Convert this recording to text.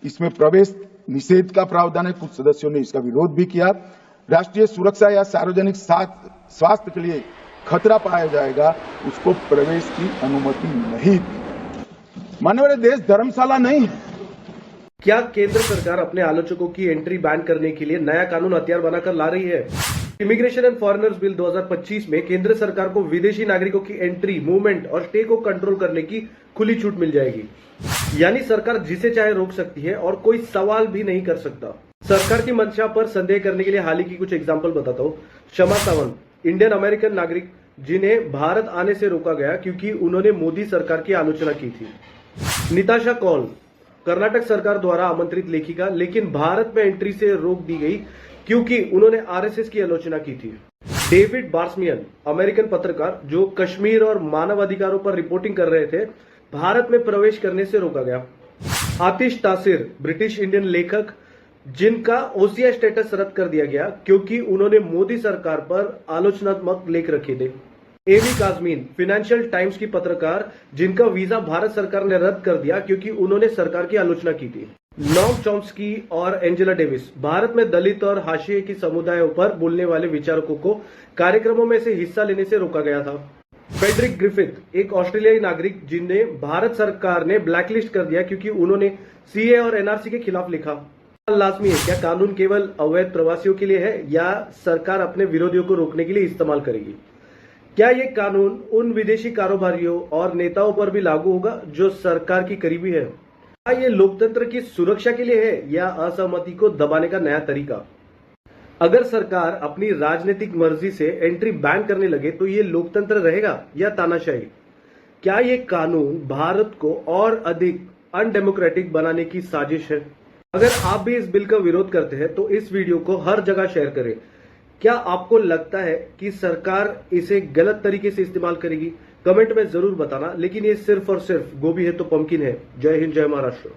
इसमें प्रवेश निषेध का प्रावधान है, कुछ सदस्यों ने इसका विरोध भी किया। राष्ट्रीय सुरक्षा या सार्वजनिक स्वास्थ्य के लिए खतरा पाया जाएगा, उसको प्रवेश की अनुमति नहीं। मानने वाले देश धर्मशाला नहीं है। क्या केंद्र सरकार अपने आलोचकों की एंट्री बैन करने के लिए नया कानून हथियार बनाकर ला रही है? इमिग्रेशन एंड फॉरेनर्स बिल 2025 में केंद्र सरकार को विदेशी नागरिकों की एंट्री, मूवमेंट और स्टे को कंट्रोल करने की खुली छूट मिल जाएगी। यानी सरकार जिसे चाहे रोक सकती है और कोई सवाल भी नहीं कर सकता। सरकार की मंशा पर संदेह करने के लिए हाल ही की कुछ एग्जाम्पल बताता हूँ। शमा सावंत, इंडियन अमेरिकन नागरिक जिन्हें भारत आने से रोका गया क्योंकि उन्होंने मोदी सरकार की आलोचना की थी। निताशा कौल, कर्नाटक सरकार द्वारा आमंत्रित लेखिका, लेकिन भारत में एंट्री से रोक दी गई क्योंकि उन्होंने आरएसएस की आलोचना की थी। डेविड बार्समियन, अमेरिकन पत्रकार जो कश्मीर और मानव अधिकारों पर रिपोर्टिंग कर रहे थे, भारत में प्रवेश करने से रोका गया। आतिश तासिर, ब्रिटिश इंडियन लेखक जिनका ओसीआई स्टेटस रद्द कर दिया गया क्योंकि उन्होंने मोदी सरकार पर आलोचनात्मक लेख रखे थे। एवी काजमीन, फाइनेंशियल टाइम्स की पत्रकार जिनका वीजा भारत सरकार ने रद्द कर दिया क्योंकि उन्होंने सरकार की आलोचना की थी। नोम चॉम्स्की और एंजेला डेविस, भारत में दलित और हाशिए की समुदायों पर बोलने वाले विचारकों को कार्यक्रमों में से हिस्सा लेने से रोका गया था। फेडरिक ग्रिफिथ, एक ऑस्ट्रेलियाई नागरिक जिन्हें भारत सरकार ने ब्लैकलिस्ट कर दिया क्योंकि उन्होंने सीए और एनआरसी के खिलाफ लिखा। लाजमी है, क्या कानून केवल अवैध प्रवासियों के लिए है या सरकार अपने विरोधियों को रोकने के लिए इस्तेमाल करेगी? क्या ये कानून उन विदेशी कारोबारियों और नेताओं पर भी लागू होगा जो सरकार की करीबी है? क्या ये लोकतंत्र की सुरक्षा के लिए है या असहमति को दबाने का नया तरीका? अगर सरकार अपनी राजनीतिक मर्जी से एंट्री बैन करने लगे तो ये लोकतंत्र रहेगा या तानाशाही? क्या ये कानून भारत को और अधिक अनडेमोक्रेटिक बनाने की साजिश है? अगर आप भी इस बिल का विरोध करते हैं तो इस वीडियो को हर जगह शेयर करें। क्या आपको लगता है कि सरकार इसे गलत तरीके से इस्तेमाल करेगी? कमेंट में जरूर बताना। लेकिन ये सिर्फ और सिर्फ गोभी है तो पंपकिन है। जय हिंद, जय महाराष्ट्र।